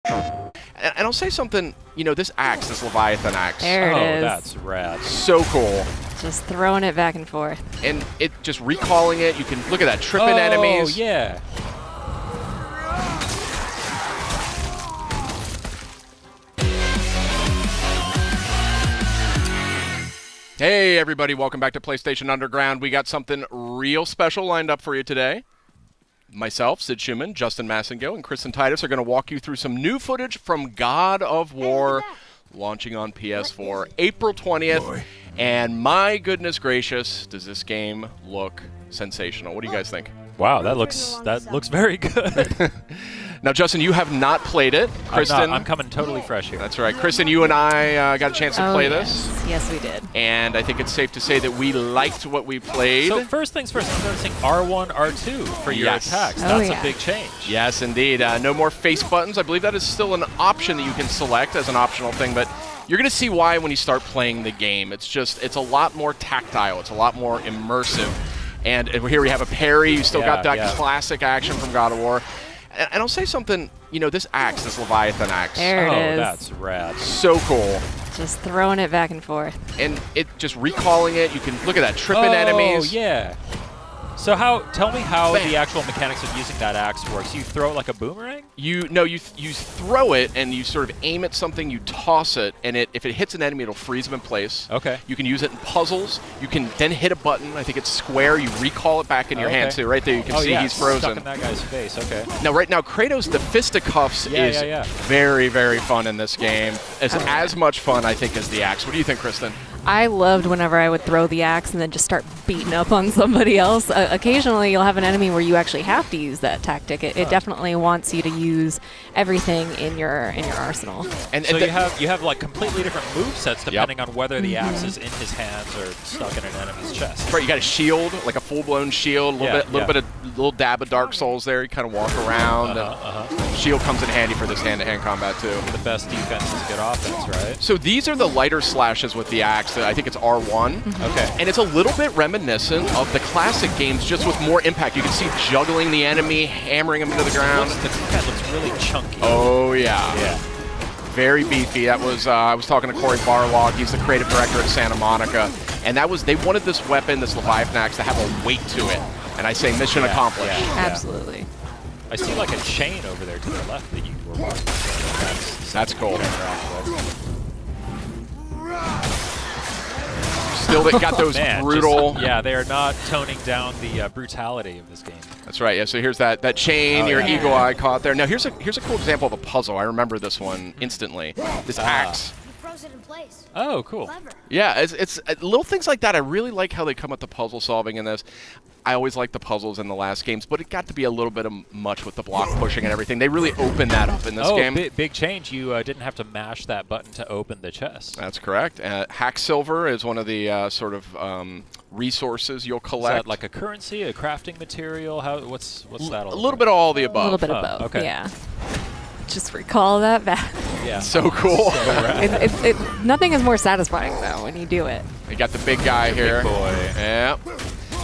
And I'll say something, you know, this axe, this Leviathan axe. There it is. That's rad. So cool. Just throwing it back and forth. And it just recalling it, you can look at that, tripping enemies. Oh, yeah. Hey everybody, welcome back to PlayStation Underground. We got something real special lined up for you today. Myself, Sid Schumann, Justin Massengo, and Kristen Titus are going to walk you through some new footage from God of War, launching on PS4 April 20th. And my goodness gracious, does this game look sensational. What do you guys think? Wow, that looks very good. Now, Justin, you have not played it. Kristen, I'm coming totally fresh here. That's right. Kristen, you and I got a chance to play yes. this. Yes, we did. And I think it's safe to say that we liked what we played. So first things first, I'm noticing R1, R2 for your attacks. Oh, That's yeah. a big change. Yes, indeed. No more face buttons. I believe that is still an option that you can select as an optional thing, but you're going to see why when you start playing the game. It's a lot more tactile. It's a lot more immersive. And here we have a parry. You still got that classic action from God of War. And I'll say something, you know, this axe, this Leviathan axe. There it is. That's rad. So cool. Just throwing it back and forth. And it just recalling it, you can look at that, tripping enemies. Oh, yeah. So tell me how the actual mechanics of using that axe works. You throw it like a boomerang? You throw it and you sort of aim at something, you toss it, and if it hits an enemy, it'll freeze them in place. Okay. You can use it in puzzles. You can then hit a button. I think it's square. You recall it back in your hand too. Right there, you can see he's frozen. Stuck in that guy's face. Okay. Now, right now, Kratos, the fisticuffs is very, very fun in this game. It's as much fun, I think, as the axe. What do you think, Kristen? I loved whenever I would throw the axe and then just start beating up on somebody else. Occasionally, you'll have an enemy where you actually have to use that tactic. It definitely wants you to use everything in your arsenal. And so you have like completely different movesets depending on whether the axe is in his hands or stuck in an enemy's chest. Right, you got a shield, like a full-blown shield, a little dab of Dark Souls there. You kind of walk around. Shield comes in handy for this hand-to-hand combat too. The best defense is good offense, right? So these are the lighter slashes with the axe. I think it's R1. Okay. And it's a little bit reminiscent of the classic games, just with more impact. You can see juggling the enemy, hammering him into the ground. The head looks really chunky. Oh, yeah. Yeah. Very beefy. That was I was talking to Corey Barlog. He's the creative director at Santa Monica. And they wanted this weapon, this Leviathan axe, to have a weight to it. And I say mission accomplished. Yeah. Absolutely. I see like a chain over there to the left that you were walking. That's cool. Still got those brutal... yeah, they are not toning down the brutality of this game. That's right. Yeah. So here's that chain. Your eagle eye caught there. Now here's a cool example of a puzzle. I remember this one instantly. This axe. Frozen in place. Oh, cool. Clever. Yeah. It's little things like that. I really like how they come up with the puzzle solving in this. I always liked the puzzles in the last games, but it got to be a little bit much with the block pushing and everything. They really opened that up in this game. Big change. You didn't have to mash that button to open the chest. That's correct. Hack silver is one of the sort of resources you'll collect. Is that like a currency, a crafting material? What's that all A little bit of all the above. A little bit of both. Okay. Yeah. Just recall that back. Yeah. So cool. So nothing is more satisfying though when you do it. You got the big guy here. Big boy. Yeah.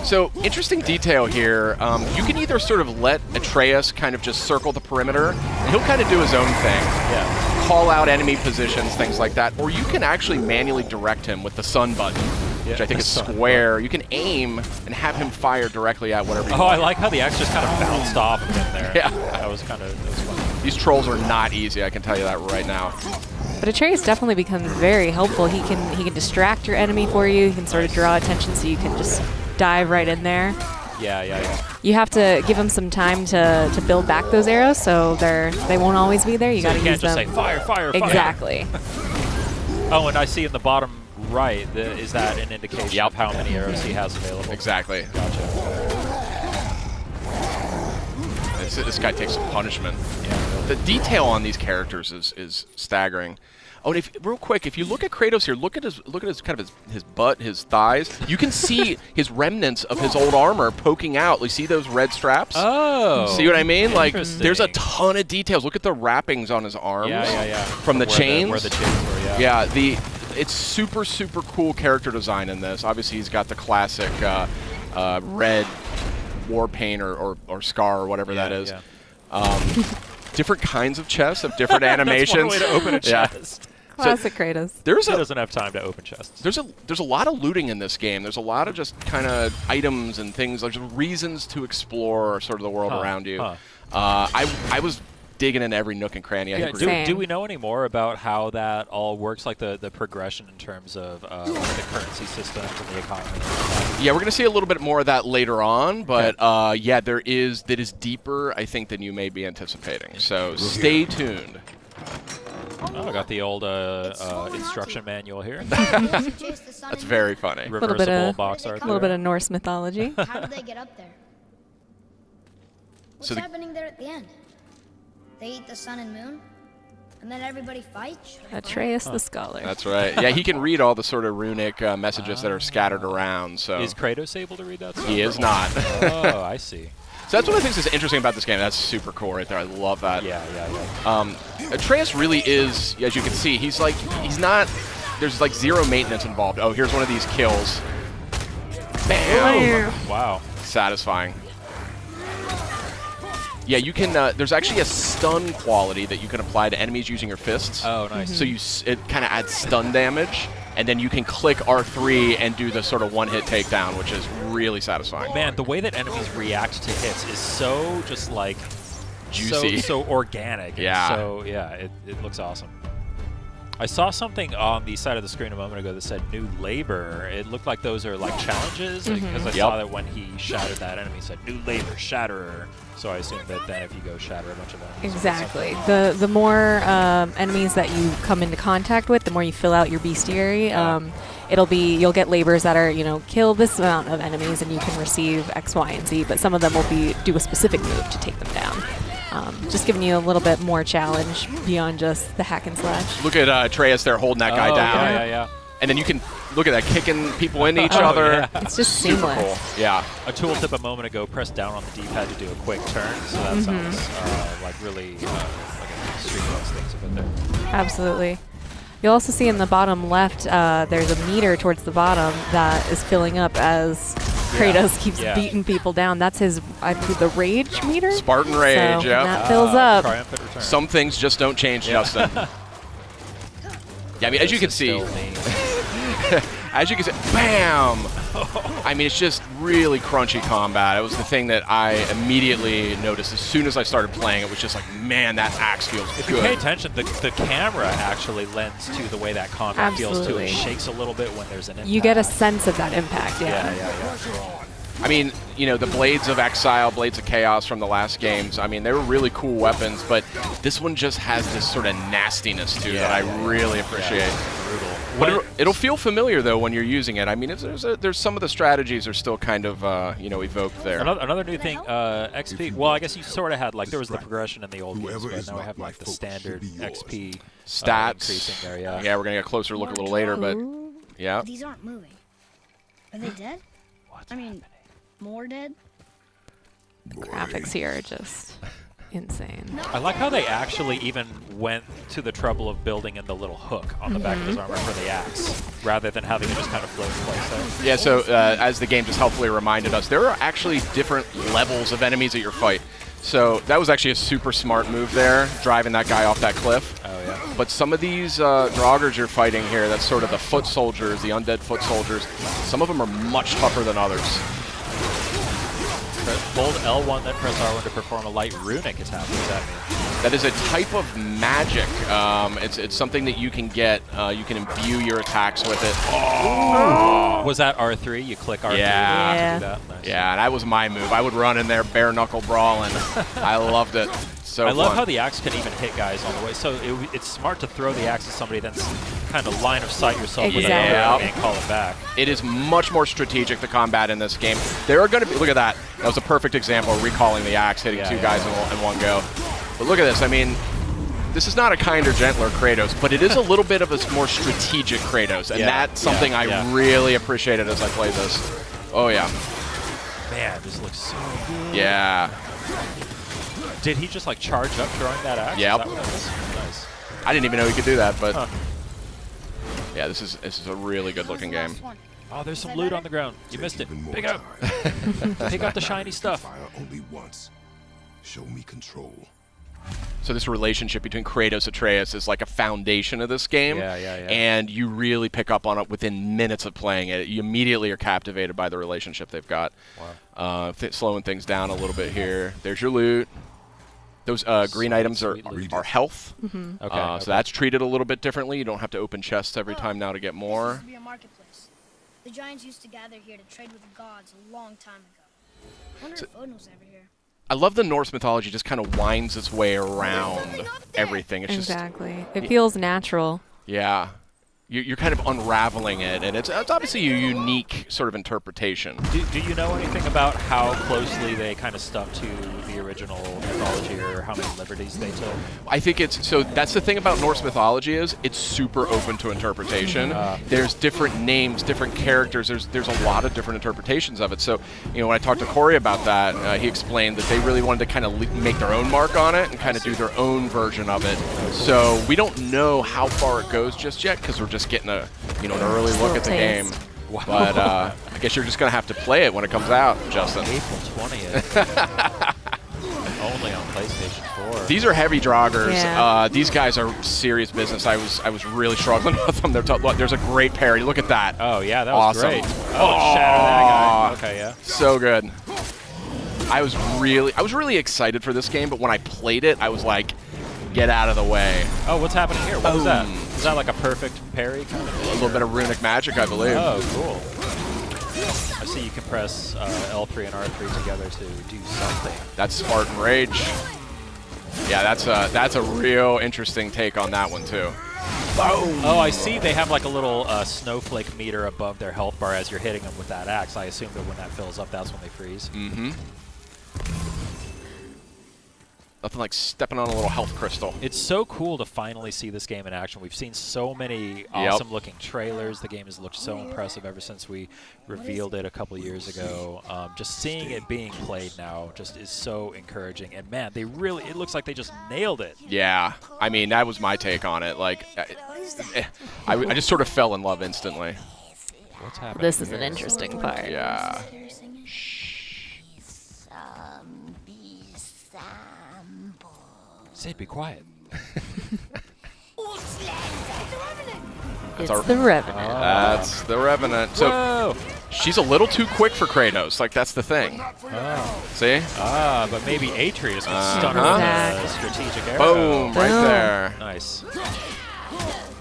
So, interesting detail here. You can either sort of let Atreus kind of just circle the perimeter, and he'll kind of do his own thing. Yeah. Call out enemy positions, things like that. Or you can actually manually direct him with the sun button, which I think is square. You can aim and have him fire directly at whatever you want. I like how the axe just kind of bounced off of him there. Yeah. That was fun. These trolls are not easy, I can tell you that right now. But Atreus definitely becomes very helpful. He can distract your enemy for you. He can sort of draw attention so you can just dive right in there. Yeah. You have to give them some time to build back those arrows, so they won't always be there. You got to use them. You can't just say fire. Exactly. Oh, and I see in the bottom right, is that an indication of how many arrows he has available? Exactly. Gotcha. This guy takes some punishment. Yeah. The detail on these characters is staggering. Oh, and real quick, if you look at Kratos here, look at his kind of his butt, his thighs. You can see his remnants of his old armor poking out. You see those red straps? Oh. See what I mean? Like, there's a ton of details. Look at the wrappings on his arms. Yeah. From the chains. Where the chains were, yeah. Yeah, it's super cool character design in this. Obviously, he's got the classic red war paint or scar or whatever that is. Yeah. different kinds of chests have different animations. That's one way to open a Yeah. chest. Classic Kratos. He doesn't have time to open chests. There's a lot of looting in this game. There's a lot of just kind of items and things, like just reasons to explore sort of the world around you. I was digging in every nook and cranny. I think do we know any more about how that all works, like the progression in terms of the currency systems and the economy? Yeah, we're going to see a little bit more of that later on, but yeah, that is deeper, I think, than you may be anticipating. So stay tuned. Oh, I got the old instruction manual here. That's very funny. Reversible box art. A little bit of Norse mythology. How did they get up there? What's happening there at the end? They eat the sun and moon, and then everybody fights? Atreus the Scholar. That's right. Yeah, he can read all the sort of runic messages that are scattered around. So is Kratos able to read that stuff? He is not. Oh, I see. So that's one of the things that's interesting about this game. That's super cool right there. I love that. Yeah. Atreus really is, as you can see, he's not, there's like zero maintenance involved. Oh, here's one of these kills. Bam! Wow. Satisfying. Yeah, you can, there's actually a stun quality that you can apply to enemies using your fists. Oh, nice. So it kind of adds stun damage, and then you can click R3 and do the sort of one-hit takedown, which is really satisfying. Man, the way that enemies react to hits is so just like juicy, so organic. Yeah. So yeah, it looks awesome. I saw something on the side of the screen a moment ago that said new labor. It looked like those are like challenges because I saw that when he shattered that enemy, it said new labor, shatterer. So I assume that then if you go shatter a bunch of enemies. Exactly. The more enemies that you come into contact with, the more you fill out your bestiary. You'll get labors that are, kill this amount of enemies and you can receive X, Y, and Z, but some of them will do a specific move to take them down. Just giving you a little bit more challenge beyond just the hack and slash. Look at Atreus there holding that guy down. Yeah. And then you can look at that, kicking people into each other. Yeah. It's just super seamless. cool. Yeah. A tooltip a moment ago, press down on the D-pad to do a quick turn. So that sounds like really like a streamless things a bit there. Absolutely. You'll also see in the bottom left, there's a meter towards the bottom that is filling up as Kratos keeps beating people down. That's his, I believe, the rage meter? Spartan Rage, so yeah. that fills up. Triumphant return. Some things just don't change, Justin. Yeah, I mean, as you can see, bam! I mean, it's just really crunchy combat. It was the thing that I immediately noticed as soon as I started playing. It was just like, man, that axe feels If good. you pay attention, the camera actually lends to the way that combat feels too. It shakes a little bit when there's an impact. You get a sense of that impact, Yeah. I mean, the Blades of Exile, Blades of Chaos from the last games, I mean, they were really cool weapons, but this one just has this sort of nastiness to it that I really appreciate. Brutal. But it'll feel familiar, though, when you're using it. I mean, there's some of the strategies are still kind of, evoked there. Another new thing, XP. Well, I guess you sort of had, like, there was the progression in the old games, but now we have, like, the standard XP stats. Increasing there, yeah. Yeah, we're going to get a closer look a little later, but yeah. These aren't moving. Are they dead? I mean, more dead? graphics here are just insane. I like how they actually even went to the trouble of building in the little hook on the back of his armor for the axe, rather than having it just kind of float in place there. Yeah, so as the game just helpfully reminded us, there are actually different levels of enemies at your fight. So that was actually a super smart move there, driving that guy off that cliff. Oh, yeah. But some of these Draugrs you're fighting here, that's sort of the foot soldiers, the undead foot soldiers, some of them are much tougher than others. Hold L1, then press R1 to perform a light runic attack. What does that mean? That is a type of magic. It's something that you can get. You can imbue your attacks with it. Oh. Was that R3? You click R3 to do that? Nice. Yeah, and that was my move. I would run in there bare knuckle brawling. I loved it. So I love fun. how the axe can even hit guys on the way. So it's smart to throw the axe at somebody, then kind of line of sight yourself with Exactly. and call it back. It is much more strategic, the combat in this game. There are going to be, look at that. That was a perfect example of recalling the axe, hitting two guys in one go. But look at this. I mean, this is not a kinder, gentler Kratos, but it is a little bit of a more strategic Kratos, and that's something I really appreciated as I played this. Oh, yeah. Man, this looks so good. Yeah. Did he just like charge up throwing that axe? Yep. Is that what that was? Nice. I didn't even know he could do that, but yeah, this is a really good looking game. Oh, there's some loot on the ground. You missed it. Pick up. Pick up the shiny stuff. Fire only once. Show me control. So this relationship between Kratos and Atreus is like a foundation of this game. Yeah. And you really pick up on it within minutes of playing it. You immediately are captivated by the relationship they've got. Wow. Slowing things down a little bit here. There's your loot. Those green items are health. Okay. So that's treated a little bit differently. You don't have to open chests every time now to get more. This used to be a marketplace. The giants used to gather here to trade with the gods a long time ago. I wonder if Odin was ever here. I love the Norse mythology just kind of winds its way around everything. It's Exactly. It feels natural. Yeah. You're kind of unraveling it, and it's obviously a unique sort of interpretation. Do you know anything about how closely they kind of stuck to the original mythology, or how many liberties they took? I think so that's the thing about Norse mythology is it's super open to interpretation. There's different names, different characters. There's a lot of different interpretations of it. So, when I talked to Corey about that, he explained that they really wanted to kind of make their own mark on it and kind of do their own version of it. So we don't know how far it goes just yet because we're just getting an early look at the game. Wow. But I guess you're just going to have to play it when it comes out, Justin. April 20th. Only on PlayStation 4. These are heavy joggers. Yeah. These guys are serious business. I was really struggling with them. There's a great parry. Look at that. Oh yeah, that was Awesome. great. Oh, shatter that guy. Okay, yeah. So good. I was really excited for this game, but when I played it, I was like, get out of the way. Oh, what's happening here? What was that? Is that like a perfect parry kind of? A little bit of runic magic, I believe. Oh, cool. I see you can press L3 and R3 together to do something. That's Spartan Rage. Yeah, that's a real interesting take on that one too. Boom. Oh, I see they have like a little snowflake meter above their health bar as you're hitting them with that axe. I assume that when that fills up, that's when they freeze. Mm-hmm. Nothing like stepping on a little health crystal. It's so cool to finally see this game in action. We've seen so many awesome-looking trailers. The game has looked so impressive ever since we revealed it a couple years ago. Just seeing it being played now just is so encouraging. And man, it looks like they just nailed it. Yeah, I mean, that was my take on it. Like, I just sort of fell in love instantly. What's happening? This is an interesting part. Yeah. Sid, be quiet. It's the Revenant. That's the Revenant. So Whoa! she's a little too quick for Kratos. Like, that's the thing. Oh. See? But maybe Atreus can stun her with a strategic arrow. Boom! Right there. Nice.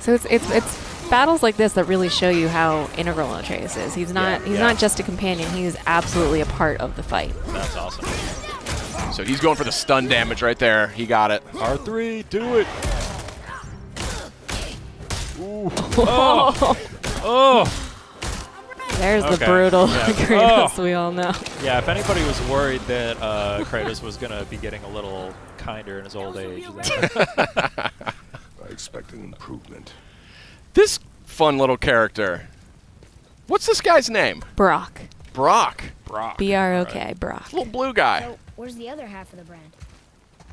So it's battles like this that really show you how integral Atreus is. He's not just a companion. He's absolutely a part of the fight. That's awesome. So he's going for the stun damage right there. He got it. R3, do it. Ooh. Oh. Oh. There's the brutal Yeah. Kratos we all know. Yeah, if anybody was worried that Kratos was going to be getting a little kinder in his old age. I expect an improvement. This fun little character. What's this guy's name? Brock. Brock. Brock. B-R-O-K, Brock. Little blue guy. So, where's the other half of the brand?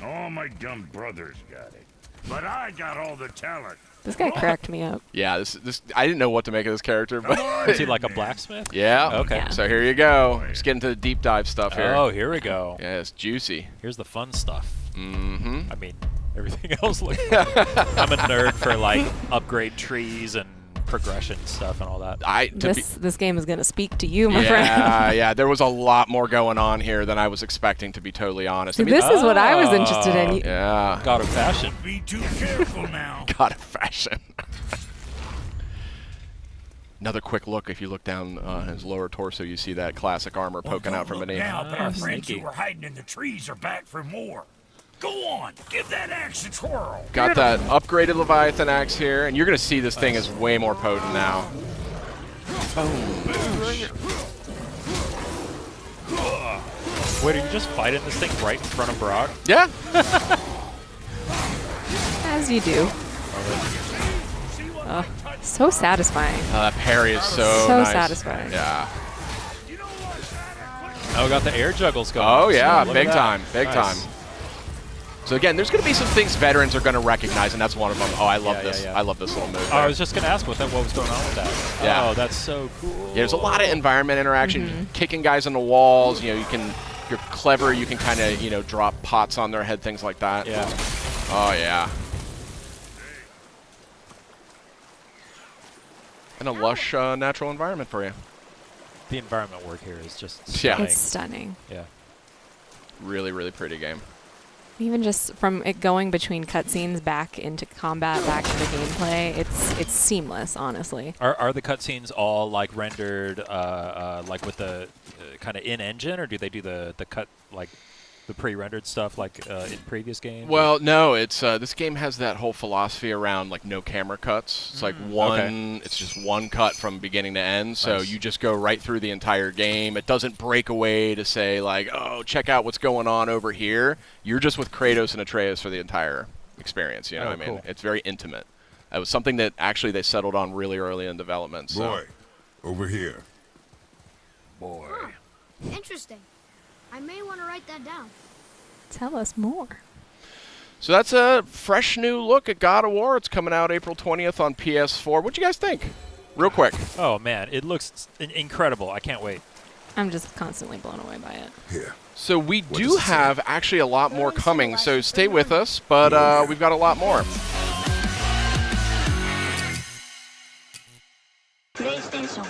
All my dumb brothers got it. But I got all the talent. This guy cracked me up. Yeah, this I didn't know what to make of this character, but Is he like a blacksmith? yeah. Okay. Yeah. So here you go. Let's get into the deep dive stuff here. Oh, here we go. Yeah, it's juicy. Here's the fun stuff. Mm-hmm. I mean, everything else looks I'm a nerd for like upgrade trees and progression stuff and all that. This game is going to speak to you, my friend. Yeah. There was a lot more going on here than I was expecting, to be totally honest. See, this is what I was interested in. Yeah. God of fashion. Be too careful now. God of fashion. Another quick look. If you look down his lower torso, you see that classic armor poking out from beneath. Now, but our friends sneaky. who were hiding in the trees are back for more. Go on, give that axe a twirl. Got that upgraded Leviathan axe here, and you're going to see this thing is way more potent now. Wait, are you just fighting this thing right in front of Brock? Yeah. As you do. So satisfying. That parry is so nice. Satisfying. Yeah. Oh, we got the air juggles going. Oh, yeah. Look at Big that. time. Big Nice. time. So again, there's going to be some things veterans are going to recognize, and that's one of them. Oh, I love this. yeah. I love this little move. Oh, I there. was just going to ask what was going on with that. Yeah. Oh, that's so cool. Yeah, there's a lot of environment interaction. Kicking guys on the walls. You're clever. You can kind of, drop pots on their head, things like that. Yeah. Oh, yeah. And a lush natural environment for you. The environment work here is just Yeah. stunning. It's stunning. Yeah. Really, really pretty game. Even just from it going between cutscenes back into combat, back into gameplay, it's seamless, honestly. Are the cutscenes all like rendered like with the kind of in-engine, or do they do the cut like the pre-rendered stuff like in previous games? Well, no, it's this game has that whole philosophy around like no camera cuts. It's like one, okay. it's just one cut from beginning to end. So Nice. you just go right through the entire game. It doesn't break away to say like, oh, check out what's going on over here. You're just with Kratos and Atreus for the entire experience. You know what I mean? Cool. It's very intimate. It was something that actually they settled on really early in development. So. Boy, over here. Boy. Interesting. I may want to write that down. Tell us more. So that's a fresh new look at God of War. It's coming out April 20th on PS4. What'd you guys think? Real quick. Oh man, it looks incredible. I can't wait. I'm just constantly blown away by it. Here. So we What do does it say? have actually a lot more Everyone see coming, the so last stay one? with us, but Yeah. we've got a lot more. PlayStation